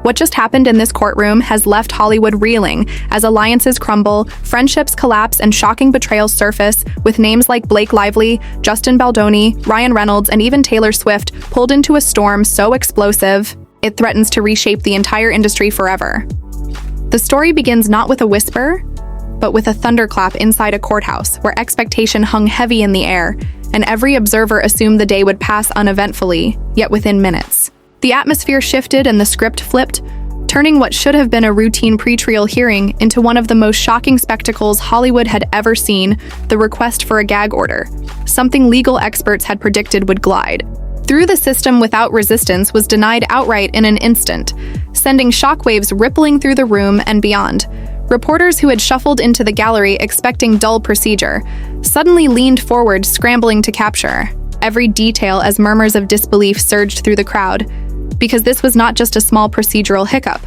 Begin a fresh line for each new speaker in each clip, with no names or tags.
What just happened in this courtroom has left Hollywood reeling as alliances crumble, friendships collapse, and shocking betrayals surface, with names like Blake Lively, Justin Baldoni, Ryan Reynolds, and even Taylor Swift pulled into a storm so explosive it threatens to reshape the entire industry forever. The story begins not with a whisper, but with a thunderclap inside a courthouse where expectation hung heavy in the air, and every observer assumed the day would pass uneventfully, yet within minutes. The atmosphere shifted and the script flipped, turning what should have been a routine pretrial hearing into one of the most shocking spectacles Hollywood had ever seen: the request for a gag order, something legal experts had predicted would glide through the system without resistance, was denied outright in an instant, sending shockwaves rippling through the room and beyond. Reporters who had shuffled into the gallery expecting dull procedure suddenly leaned forward, scrambling to capture every detail as murmurs of disbelief surged through the crowd, because this was not just a small procedural hiccup.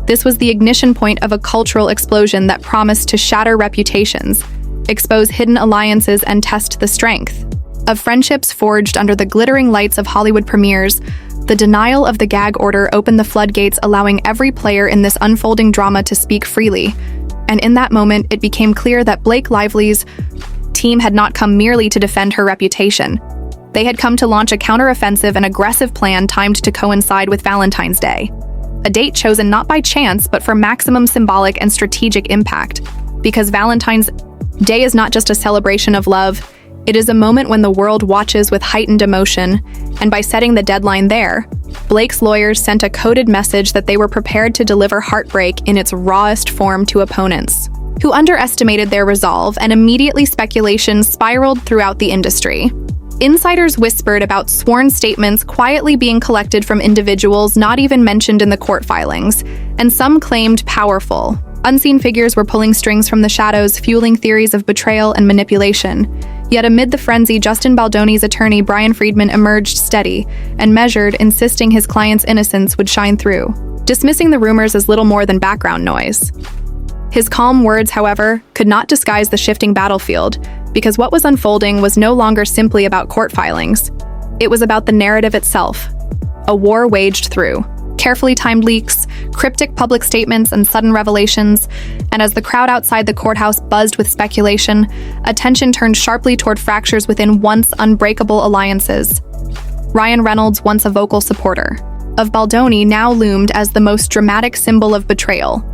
This was the ignition point of a cultural explosion that promised to shatter reputations, expose hidden alliances, and test the strength of friendships forged under the glittering lights of Hollywood premieres. The denial of the gag order opened the floodgates, allowing every player in this unfolding drama to speak freely. And in that moment, it became clear that Blake Lively's team had not come merely to defend her reputation. They had come to launch a counteroffensive and aggressive plan timed to coincide with Valentine's Day, a date chosen not by chance but for maximum symbolic and strategic impact. Because Valentine's Day is not just a celebration of love, it is a moment when the world watches with heightened emotion, and by setting the deadline there, Blake's lawyers sent a coded message that they were prepared to deliver heartbreak in its rawest form to opponents who underestimated their resolve, and immediately speculation spiraled throughout the industry. Insiders whispered about sworn statements quietly being collected from individuals not even mentioned in the court filings, and some claimed powerful, unseen figures were pulling strings from the shadows, fueling theories of betrayal and manipulation. Yet amid the frenzy, Justin Baldoni's attorney Brian Friedman emerged steady and measured, insisting his client's innocence would shine through, dismissing the rumors as little more than background noise. His calm words, however, could not disguise the shifting battlefield, because what was unfolding was no longer simply about court filings. It was about the narrative itself, a war waged through carefully timed leaks, cryptic public statements, and sudden revelations. And as the crowd outside the courthouse buzzed with speculation, attention turned sharply toward fractures within once unbreakable alliances. Ryan Reynolds, once a vocal supporter of Baldoni, now loomed as the most dramatic symbol of betrayal.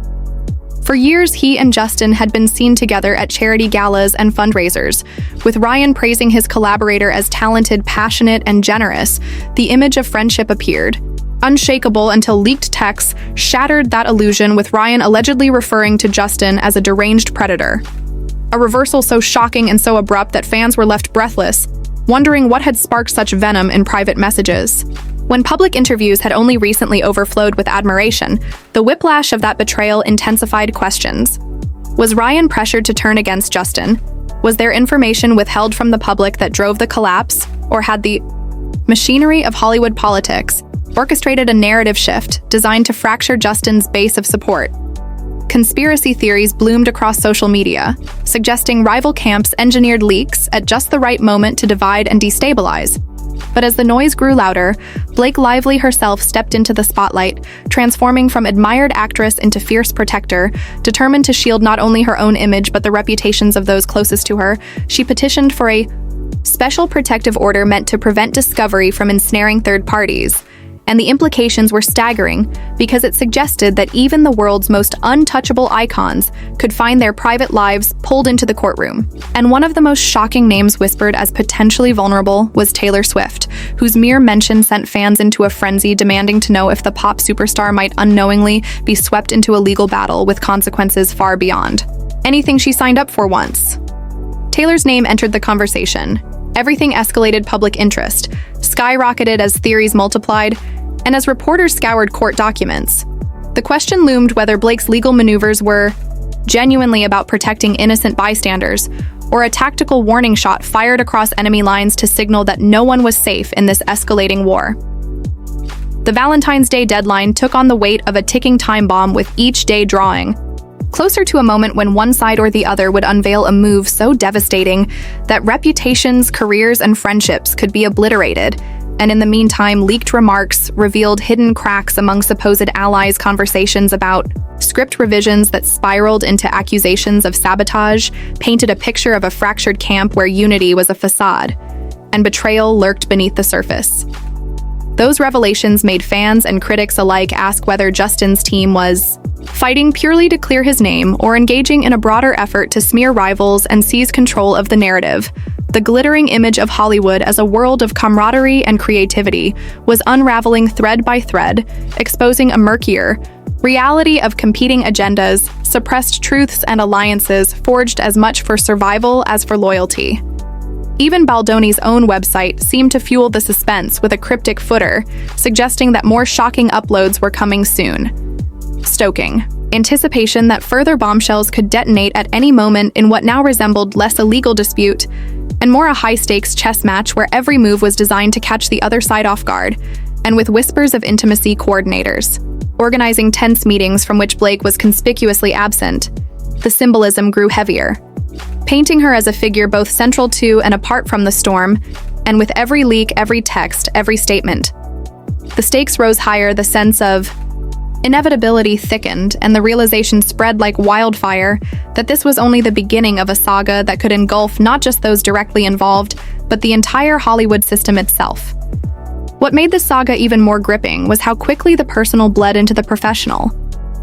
For years, he and Justin had been seen together at charity galas and fundraisers, with Ryan praising his collaborator as talented, passionate, and generous. The image of friendship appeared unshakable until leaked texts shattered that illusion, with Ryan allegedly referring to Justin as a deranged predator. A reversal so shocking and so abrupt that fans were left breathless, wondering what had sparked such venom in private messages. When public interviews had only recently overflowed with admiration, the whiplash of that betrayal intensified questions. Was Ryan pressured to turn against Justin? Was there information withheld from the public that drove the collapse? Or had the machinery of Hollywood politics orchestrated a narrative shift designed to fracture Justin's base of support? Conspiracy theories bloomed across social media, suggesting rival camps engineered leaks at just the right moment to divide and destabilize. But as the noise grew louder, Blake Lively herself stepped into the spotlight, transforming from admired actress into fierce protector. Determined to shield not only her own image but the reputations of those closest to her, she petitioned for a special protective order meant to prevent discovery from ensnaring third parties. And the implications were staggering, because it suggested that even the world's most untouchable icons could find their private lives pulled into the courtroom. And one of the most shocking names whispered as potentially vulnerable was Taylor Swift, whose mere mention sent fans into a frenzy, demanding to know if the pop superstar might unknowingly be swept into a legal battle with consequences far beyond anything she signed up for once. Taylor's name entered the conversation. Everything escalated public interest, skyrocketed as theories multiplied, and as reporters scoured court documents. The question loomed whether Blake's legal maneuvers were genuinely about protecting innocent bystanders, or a tactical warning shot fired across enemy lines to signal that no one was safe in this escalating war. The Valentine's Day deadline took on the weight of a ticking time bomb, with each day drawing closer to a moment when one side or the other would unveil a move so devastating that reputations, careers, and friendships could be obliterated. And in the meantime, leaked remarks revealed hidden cracks among supposed allies' conversations about script revisions that spiraled into accusations of sabotage, painted a picture of a fractured camp where unity was a facade, and betrayal lurked beneath the surface. Those revelations made fans and critics alike ask whether Justin's team was fighting purely to clear his name or engaging in a broader effort to smear rivals and seize control of the narrative. The glittering image of Hollywood as a world of camaraderie and creativity was unraveling thread by thread, exposing a murkier reality of competing agendas, suppressed truths, and alliances forged as much for survival as for loyalty. Even Baldoni's own website seemed to fuel the suspense with a cryptic footer, suggesting that more shocking uploads were coming soon, stoking anticipation that further bombshells could detonate at any moment in what now resembled less a legal dispute and more a high-stakes chess match where every move was designed to catch the other side off guard, and with whispers of intimacy coordinators organizing tense meetings from which Blake was conspicuously absent. The symbolism grew heavier, painting her as a figure both central to and apart from the storm, and with every leak, every text, every statement. The stakes rose higher, the sense of inevitability thickened, and the realization spread like wildfire that this was only the beginning of a saga that could engulf not just those directly involved, but the entire Hollywood system itself. What made this saga even more gripping was how quickly the personal bled into the professional,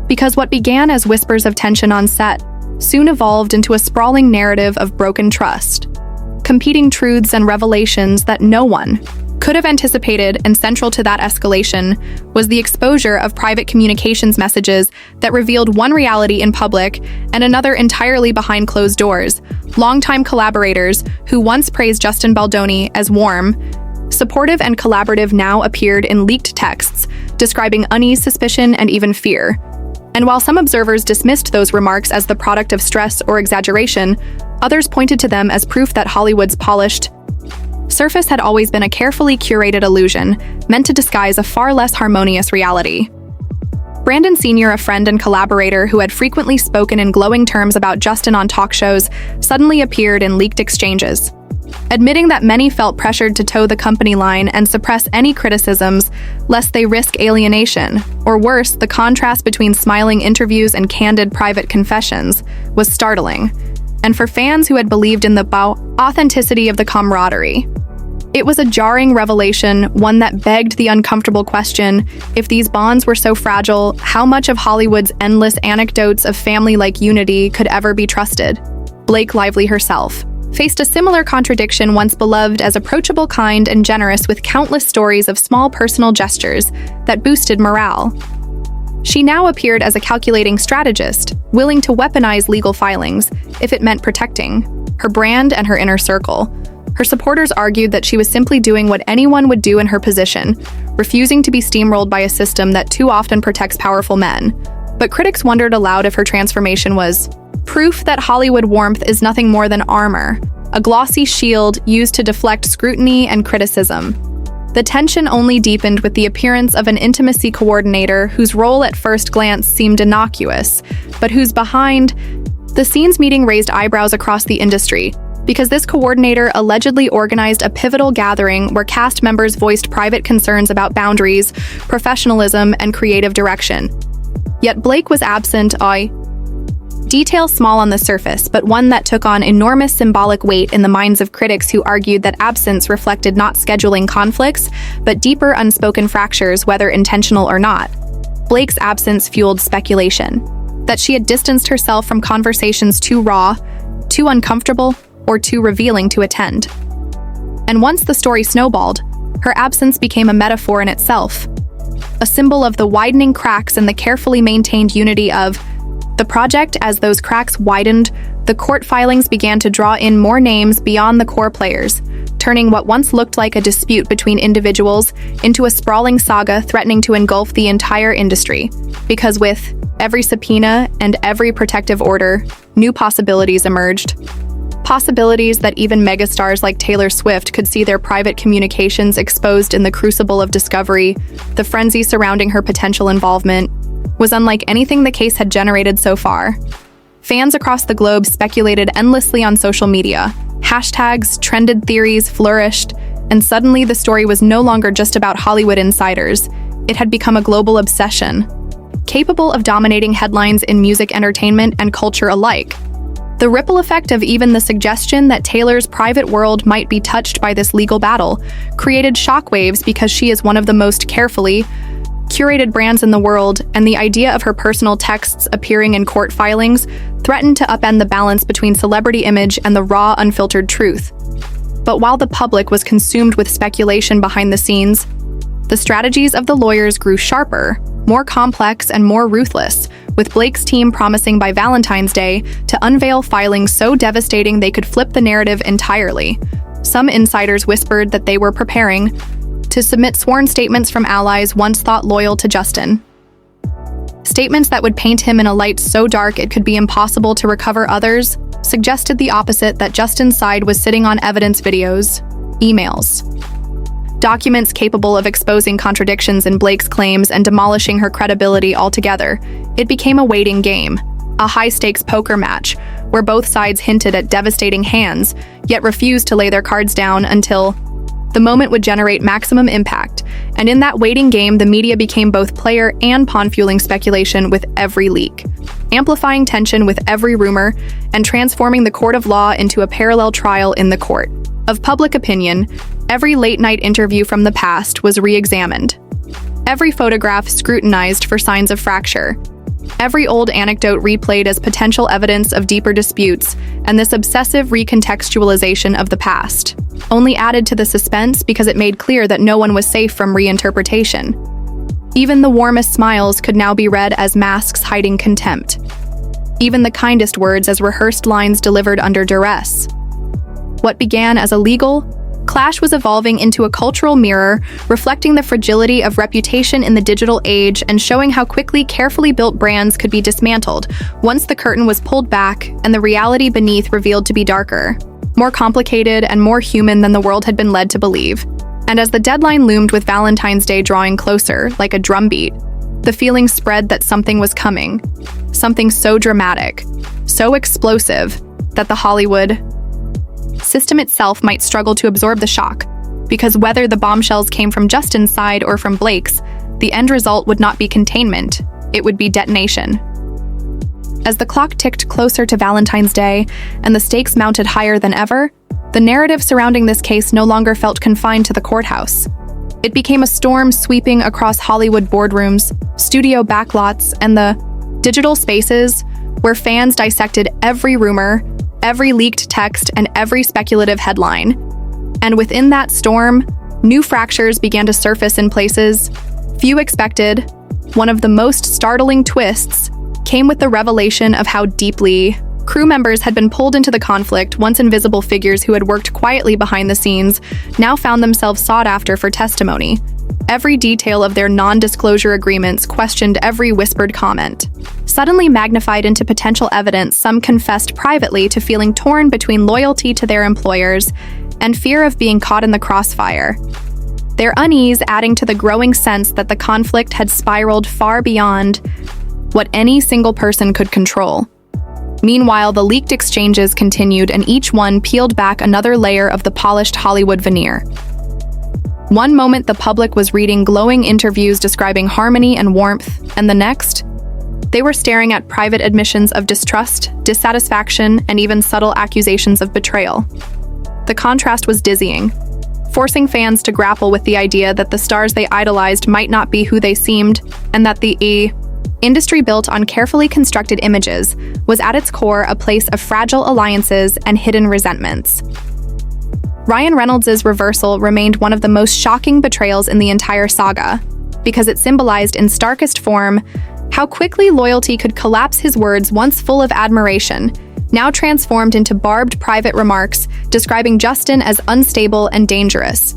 because what began as whispers of tension on set soon evolved into a sprawling narrative of broken trust, competing truths and revelations that no one could have anticipated, and central to that escalation was the exposure of private communications messages that revealed one reality in public and another entirely behind closed doors. Longtime collaborators who once praised Justin Baldoni as warm, supportive, and collaborative now appeared in leaked texts describing unease, suspicion, and even fear. And while some observers dismissed those remarks as the product of stress or exaggeration, others pointed to them as proof that Hollywood's polished surface had always been a carefully curated illusion, meant to disguise a far less harmonious reality. Brandon Sr., a friend and collaborator who had frequently spoken in glowing terms about Justin on talk shows, suddenly appeared in leaked exchanges, admitting that many felt pressured to toe the company line and suppress any criticisms lest they risk alienation, or worse, the contrast between smiling interviews and candid private confessions was startling, and for fans who had believed in the authenticity of the camaraderie, it was a jarring revelation, one that begged the uncomfortable question: if these bonds were so fragile, how much of Hollywood's endless anecdotes of family-like unity could ever be trusted? Blake Lively herself faced a similar contradiction, once beloved as approachable, kind, and generous, with countless stories of small personal gestures that boosted morale. She now appeared as a calculating strategist, willing to weaponize legal filings if it meant protecting her brand and her inner circle. Her supporters argued that she was simply doing what anyone would do in her position, refusing to be steamrolled by a system that too often protects powerful men. But critics wondered aloud if her transformation was proof that Hollywood warmth is nothing more than armor, a glossy shield used to deflect scrutiny and criticism. The tension only deepened with the appearance of an intimacy coordinator whose role at first glance seemed innocuous, but whose behind-the-scenes meeting raised eyebrows across the industry, because this coordinator allegedly organized a pivotal gathering where cast members voiced private concerns about boundaries, professionalism, and creative direction. Yet Blake was absent, a detail small on the surface, but one that took on enormous symbolic weight in the minds of critics who argued that absence reflected not scheduling conflicts, but deeper unspoken fractures, whether intentional or not. Blake's absence fueled speculation that she had distanced herself from conversations too raw, too uncomfortable, or too revealing to attend. And once the story snowballed, her absence became a metaphor in itself, a symbol of the widening cracks in the carefully maintained unity of the project. As those cracks widened, the court filings began to draw in more names beyond the core players, turning what once looked like a dispute between individuals into a sprawling saga threatening to engulf the entire industry. Because with every subpoena and every protective order, new possibilities emerged. Possibilities that even megastars like Taylor Swift could see their private communications exposed in the crucible of discovery. The frenzy surrounding her potential involvement was unlike anything the case had generated so far. Fans across the globe speculated endlessly on social media. Hashtags, trended theories flourished, And suddenly, the story was no longer just about Hollywood insiders. It had become a global obsession, capable of dominating headlines in music, entertainment, and culture alike. The ripple effect of even the suggestion that Taylor's private world might be touched by this legal battle created shockwaves because she is one of the most carefully curated brands in the world, and the idea of her personal texts appearing in court filings threatened to upend the balance between celebrity image and the raw, unfiltered truth. But while the public was consumed with speculation behind the scenes, the strategies of the lawyers grew sharper, more complex, and more ruthless, with Blake's team promising by Valentine's Day to unveil filings so devastating they could flip the narrative entirely. Some insiders whispered that they were preparing to submit sworn statements from allies once thought loyal to Justin. Statements that would paint him in a light so dark it could be impossible to recover. Others suggested the opposite, that Justin's side was sitting on evidence, videos, emails, documents capable of exposing contradictions in Blake's claims and demolishing her credibility altogether. It became a waiting game, a high-stakes poker match, where both sides hinted at devastating hands, yet refused to lay their cards down until the moment would generate maximum impact. And in that waiting game, the media became both player and pawn, fueling speculation with every leak, amplifying tension with every rumor, and transforming the court of law into a parallel trial in the court of public opinion. Every late-night interview from the past was re-examined, every photograph scrutinized for signs of fracture, every old anecdote replayed as potential evidence of deeper disputes, and this obsessive recontextualization of the past only added to the suspense because it made clear that no one was safe from reinterpretation. Even the warmest smiles could now be read as masks hiding contempt, even the kindest words as rehearsed lines delivered under duress. What began as a legal clash was evolving into a cultural mirror, reflecting the fragility of reputation in the digital age and showing how quickly carefully built brands could be dismantled once the curtain was pulled back and the reality beneath revealed to be darker, more complicated, and more human than the world had been led to believe. And as the deadline loomed, with Valentine's Day drawing closer, like a drumbeat, the feeling spread that something was coming, something so dramatic, so explosive, that the Hollywood system itself might struggle to absorb the shock, because whether the bombshells came from Justin's side or from Blake's, the end result would not be containment, it would be detonation. As the clock ticked closer to Valentine's Day and the stakes mounted higher than ever, the narrative surrounding this case no longer felt confined to the courthouse. It became a storm sweeping across Hollywood boardrooms, studio backlots, and the digital spaces where fans dissected every rumor, every leaked text, and every speculative headline. And within that storm, new fractures began to surface in places few expected. One of the most startling twists came with the revelation of how deeply crew members had been pulled into the conflict. Once invisible figures who had worked quietly behind the scenes now found themselves sought after for testimony. Every detail of their non-disclosure agreements, questioned every whispered comment. Suddenly magnified into potential evidence, some confessed privately to feeling torn between loyalty to their employers and fear of being caught in the crossfire, their unease adding to the growing sense that the conflict had spiraled far beyond what any single person could control. Meanwhile, the leaked exchanges continued, and each one peeled back another layer of the polished Hollywood veneer. One moment the public was reading glowing interviews describing harmony and warmth, and the next, they were staring at private admissions of distrust, dissatisfaction, and even subtle accusations of betrayal. The contrast was dizzying, forcing fans to grapple with the idea that the stars they idolized might not be who they seemed, and that the industry built on carefully constructed images was at its core a place of fragile alliances and hidden resentments. Ryan Reynolds' reversal remained one of the most shocking betrayals in the entire saga, because it symbolized in starkest form how quickly loyalty could collapse. His words, once full of admiration, now transformed into barbed private remarks describing Justin as unstable and dangerous.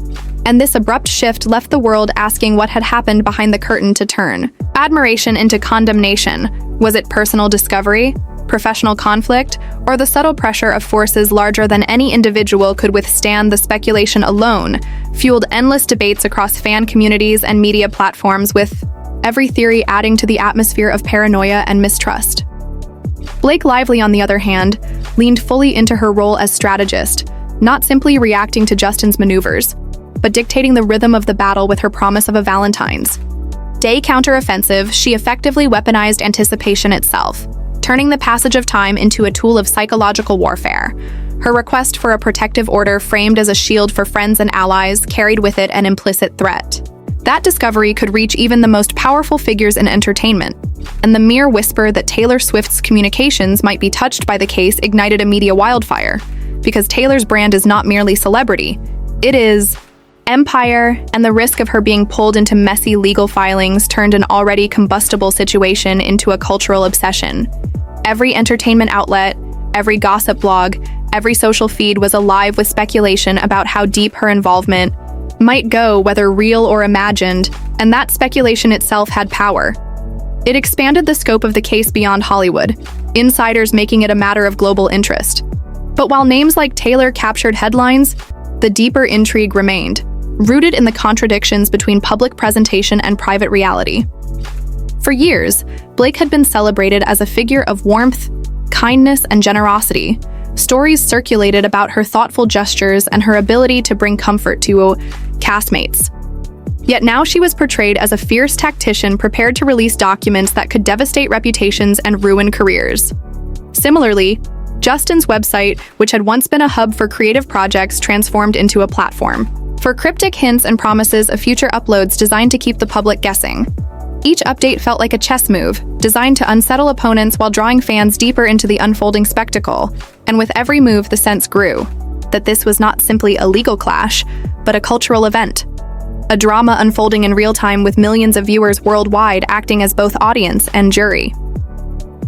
And this abrupt shift left the world asking what had happened behind the curtain to turn admiration into condemnation. Was it personal discovery, professional conflict, or the subtle pressure of forces larger than any individual could withstand? The speculation alone fueled endless debates across fan communities and media platforms, with every theory adding to the atmosphere of paranoia and mistrust. Blake Lively, on the other hand, leaned fully into her role as strategist, not simply reacting to Justin's maneuvers. but dictating the rhythm of the battle with her promise of a Valentine's Day counteroffensive. She effectively weaponized anticipation itself, turning the passage of time into a tool of psychological warfare. Her request for a protective order framed as a shield for friends and allies carried with it an implicit threat. That discovery could reach even the most powerful figures in entertainment, and the mere whisper that Taylor Swift's communications might be touched by the case ignited a media wildfire, because Taylor's brand is not merely celebrity, it is empire, and the risk of her being pulled into messy legal filings turned an already combustible situation into a cultural obsession. Every entertainment outlet, every gossip blog, every social feed was alive with speculation about how deep her involvement might go, whether real or imagined, and that speculation itself had power. It expanded the scope of the case beyond Hollywood, insiders making it a matter of global interest. But while names like Taylor captured headlines, the deeper intrigue remained, rooted in the contradictions between public presentation and private reality. For years, Blake had been celebrated as a figure of warmth, kindness, and generosity. Stories circulated about her thoughtful gestures and her ability to bring comfort to castmates. Yet now she was portrayed as a fierce tactician prepared to release documents that could devastate reputations and ruin careers. Similarly, Justin's website, which had once been a hub for creative projects, transformed into a platform for cryptic hints and promises of future uploads designed to keep the public guessing. Each update felt like a chess move, designed to unsettle opponents while drawing fans deeper into the unfolding spectacle, and with every move the sense grew that this was not simply a legal clash, but a cultural event. A drama unfolding in real time with millions of viewers worldwide acting as both audience and jury.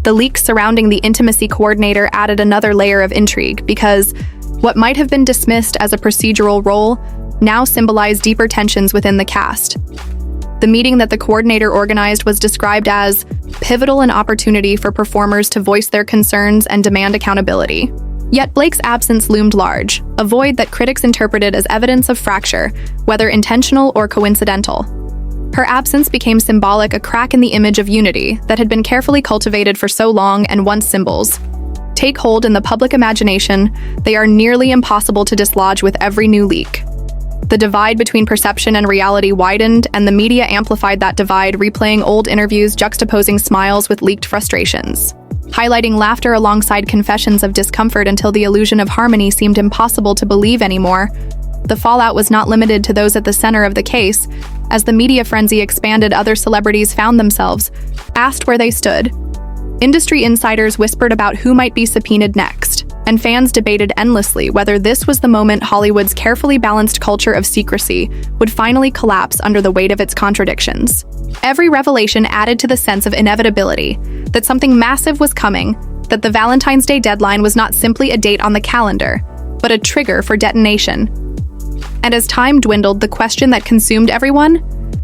The leaks surrounding the intimacy coordinator added another layer of intrigue because what might have been dismissed as a procedural role now symbolized deeper tensions within the cast. The meeting that the coordinator organized was described as pivotal, an opportunity for performers to voice their concerns and demand accountability. Yet Blake's absence loomed large, a void that critics interpreted as evidence of fracture, whether intentional or coincidental. Her absence became symbolic, a crack in the image of unity that had been carefully cultivated for so long, and once symbols take hold in the public imagination, they are nearly impossible to dislodge with every new leak. The divide between perception and reality widened, and the media amplified that divide, replaying old interviews, juxtaposing smiles with leaked frustrations, highlighting laughter alongside confessions of discomfort until the illusion of harmony seemed impossible to believe anymore. The fallout was not limited to those at the center of the case. As the media frenzy expanded, other celebrities found themselves asked where they stood. Industry insiders whispered about who might be subpoenaed next, and fans debated endlessly whether this was the moment Hollywood's carefully balanced culture of secrecy would finally collapse under the weight of its contradictions. Every revelation added to the sense of inevitability, that something massive was coming, that the Valentine's Day deadline was not simply a date on the calendar, but a trigger for detonation. And as time dwindled, the question that consumed everyone,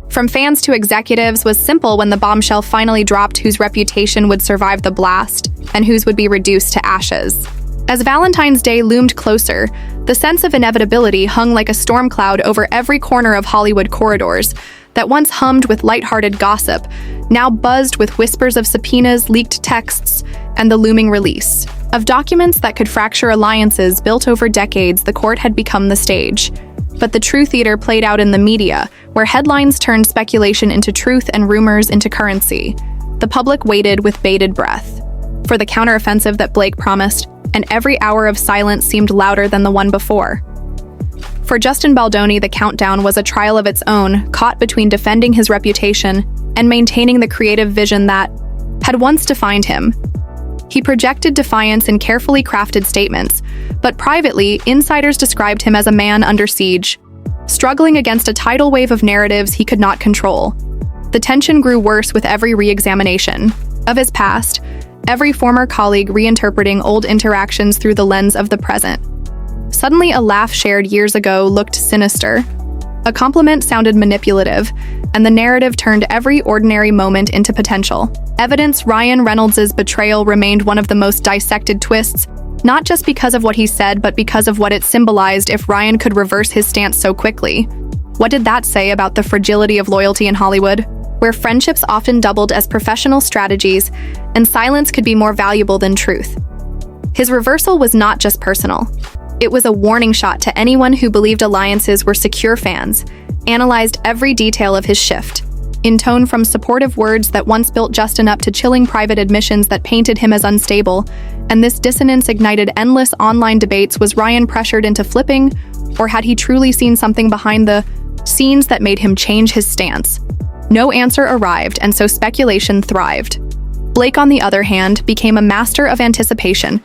from fans to executives, was simple when the bombshell finally dropped: whose reputation would survive the blast, and whose would be reduced to ashes. As Valentine's Day loomed closer, the sense of inevitability hung like a storm cloud over every corner of Hollywood corridors that once hummed with lighthearted gossip, now buzzed with whispers of subpoenas, leaked texts, and the looming release of documents that could fracture alliances built over decades. The court had become the stage, but the true theater played out in the media, where headlines turned speculation into truth and rumors into currency. The public waited with bated breath for the counteroffensive that Blake promised, and every hour of silence seemed louder than the one before. For Justin Baldoni, the countdown was a trial of its own, caught between defending his reputation and maintaining the creative vision that had once defined him. He projected defiance in carefully crafted statements, but privately, insiders described him as a man under siege, struggling against a tidal wave of narratives he could not control. The tension grew worse with every re-examination of his past, every former colleague reinterpreting old interactions through the lens of the present. Suddenly, a laugh shared years ago looked sinister. A compliment sounded manipulative, and the narrative turned every ordinary moment into potential evidence. Ryan Reynolds' betrayal remained one of the most dissected twists, not just because of what he said, but because of what it symbolized if Ryan could reverse his stance so quickly. What did that say about the fragility of loyalty in Hollywood, where friendships often doubled as professional strategies, and silence could be more valuable than truth? His reversal was not just personal. It was a warning shot to anyone who believed alliances were secure. Fans analyzed every detail of his shift, in tone from supportive words that once built Justin up to chilling private admissions that painted him as unstable, and this dissonance ignited endless online debates. Was Ryan pressured into flipping, or had he truly seen something behind the scenes that made him change his stance? No answer arrived, and so speculation thrived. Blake, on the other hand, became a master of anticipation.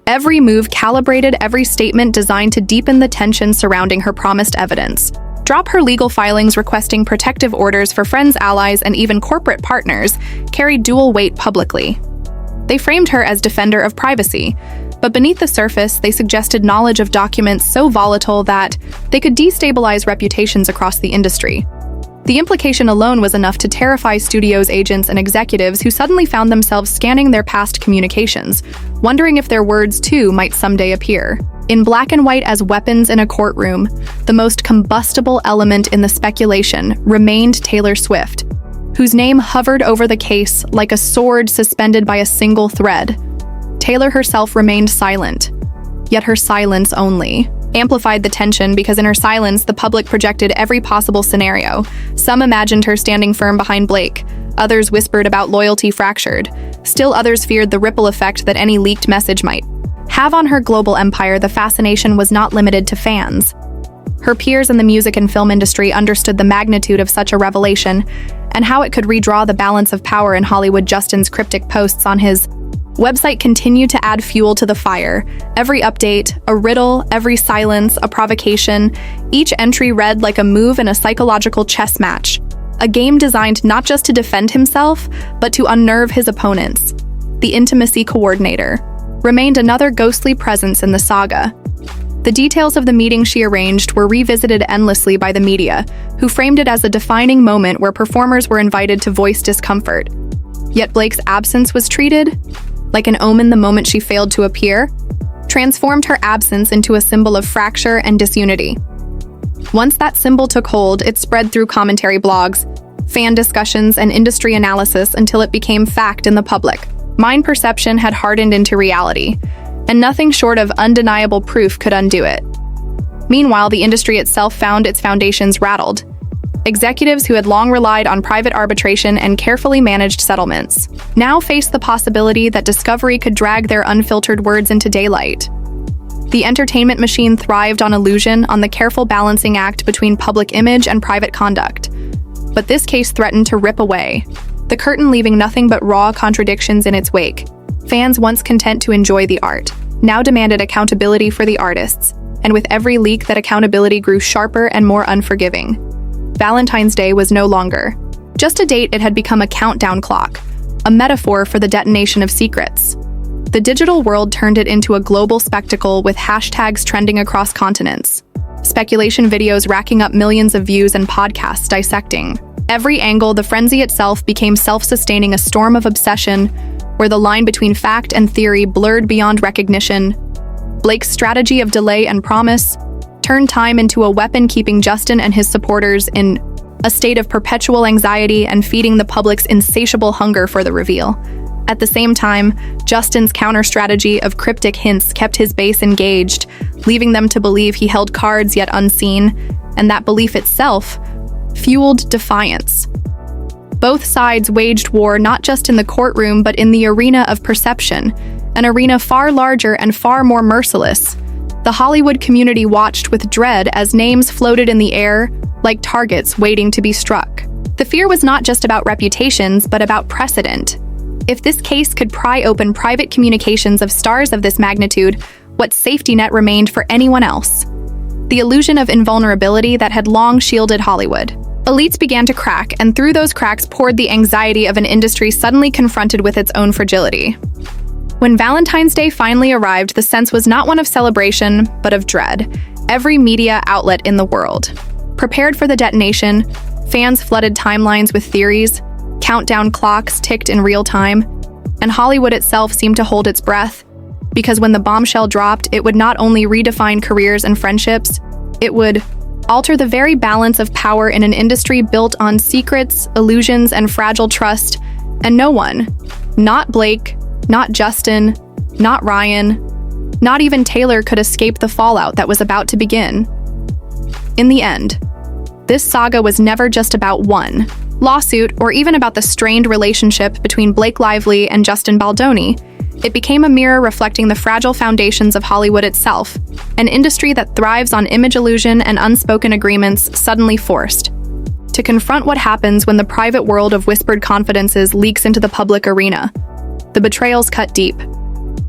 Every move calibrated, every statement designed to deepen the tension surrounding her promised evidence. Drop her legal filings requesting protective orders for friends, allies, and even corporate partners carried dual weight publicly. They framed her as defender of privacy, but beneath the surface, they suggested knowledge of documents so volatile that they could destabilize reputations across the industry. The implication alone was enough to terrify studios' agents and executives who suddenly found themselves scanning their past communications, wondering if their words too might someday appear in black and white as weapons in a courtroom. The most combustible element in the speculation remained Taylor Swift, whose name hovered over the case like a sword suspended by a single thread. Taylor herself remained silent, yet her silence only amplified the tension, because in her silence, the public projected every possible scenario. Some imagined her standing firm behind Blake, others whispered about loyalty fractured, still others feared the ripple effect that any leaked message might have on her global empire. The fascination was not limited to fans. Her peers in the music and film industry understood the magnitude of such a revelation and how it could redraw the balance of power in Hollywood. Justin's cryptic posts on his website continued to add fuel to the fire. Every update, a riddle; every silence, a provocation. Each entry read like a move in a psychological chess match, a game designed not just to defend himself, but to unnerve his opponents. The intimacy coordinator remained another ghostly presence in the saga. The details of the meeting she arranged were revisited endlessly by the media, who framed it as a defining moment where performers were invited to voice discomfort. Yet Blake's absence was treated like an omen. The moment she failed to appear transformed her absence into a symbol of fracture and disunity. Once that symbol took hold, it spread through commentary blogs, fan discussions, and industry analysis until it became fact in the public. Mind perception had hardened into reality, and nothing short of undeniable proof could undo it. Meanwhile, the industry itself found its foundations rattled. Executives who had long relied on private arbitration and carefully managed settlements now faced the possibility that discovery could drag their unfiltered words into daylight. The entertainment machine thrived on illusion, on the careful balancing act between public image and private conduct. But this case threatened to rip away the curtain, leaving nothing but raw contradictions in its wake. Fans, once content to enjoy the art, now demanded accountability for the artists, and with every leak, that accountability grew sharper and more unforgiving. Valentine's Day was no longer just a date; it had become a countdown clock, a metaphor for the detonation of secrets. The digital world turned it into a global spectacle, with hashtags trending across continents, speculation videos racking up millions of views, and podcasts dissecting every angle. The frenzy itself became self-sustaining, a storm of obsession where the line between fact and theory blurred beyond recognition. Blake's strategy of delay and promise turned time into a weapon, keeping Justin and his supporters in a state of perpetual anxiety and feeding the public's insatiable hunger for the reveal. At the same time, Justin's counter-strategy of cryptic hints kept his base engaged, leaving them to believe he held cards yet unseen, and that belief itself fueled defiance. Both sides waged war not just in the courtroom but in the arena of perception, an arena far larger and far more merciless. The Hollywood community watched with dread as names floated in the air like targets waiting to be struck. The fear was not just about reputations, but about precedent. If this case could pry open private communications of stars of this magnitude, what safety net remained for anyone else? The illusion of invulnerability that had long shielded Hollywood. Elites began to crack, and through those cracks poured the anxiety of an industry suddenly confronted with its own fragility. When Valentine's Day finally arrived, the sense was not one of celebration, but of dread. Every media outlet in the world prepared for the detonation. Fans flooded timelines with theories. Countdown clocks ticked in real time. And Hollywood itself seemed to hold its breath, because when the bombshell dropped, it would not only redefine careers and friendships, it would alter the very balance of power in an industry built on secrets, illusions, and fragile trust. And no one, not Blake, not Justin, not Ryan, Not even Taylor could escape the fallout that was about to begin. In the end, this saga was never just about one lawsuit or even about the strained relationship between Blake Lively and Justin Baldoni. It became a mirror reflecting the fragile foundations of Hollywood itself, an industry that thrives on image illusion and unspoken agreements suddenly forced. To confront what happens when the private world of whispered confidences leaks into the public arena, the betrayals cut deep,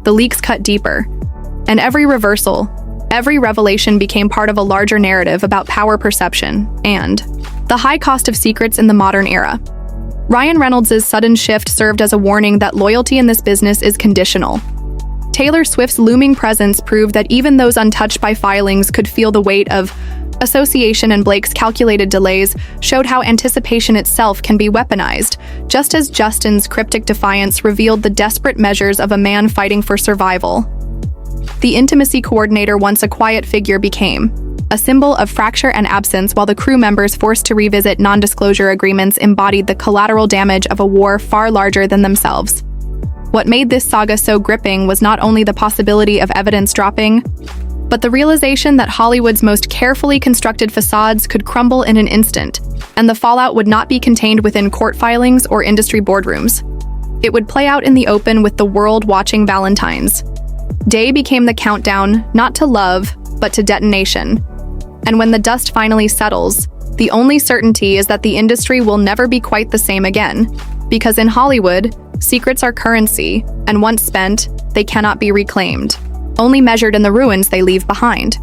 the leaks cut deeper, and every reversal, every revelation became part of a larger narrative about power perception and the high cost of secrets in the modern era. Ryan Reynolds' sudden shift served as a warning that loyalty in this business is conditional. Taylor Swift's looming presence proved that even those untouched by filings could feel the weight of association, and Blake's calculated delays showed how anticipation itself can be weaponized, just as Justin's cryptic defiance revealed the desperate measures of a man fighting for survival. The intimacy coordinator, once a quiet figure, became a symbol of fracture and absence, while the crew members forced to revisit non-disclosure agreements embodied the collateral damage of a war far larger than themselves. What made this saga so gripping was not only the possibility of evidence dropping, but the realization that Hollywood's most carefully constructed facades could crumble in an instant, and the fallout would not be contained within court filings or industry boardrooms. It would play out in the open, with the world watching. Valentine's Day became the countdown, not to love, but to detonation. And when the dust finally settles, the only certainty is that the industry will never be quite the same again. Because in Hollywood, secrets are currency, and once spent, they cannot be reclaimed, only measured in the ruins they leave behind.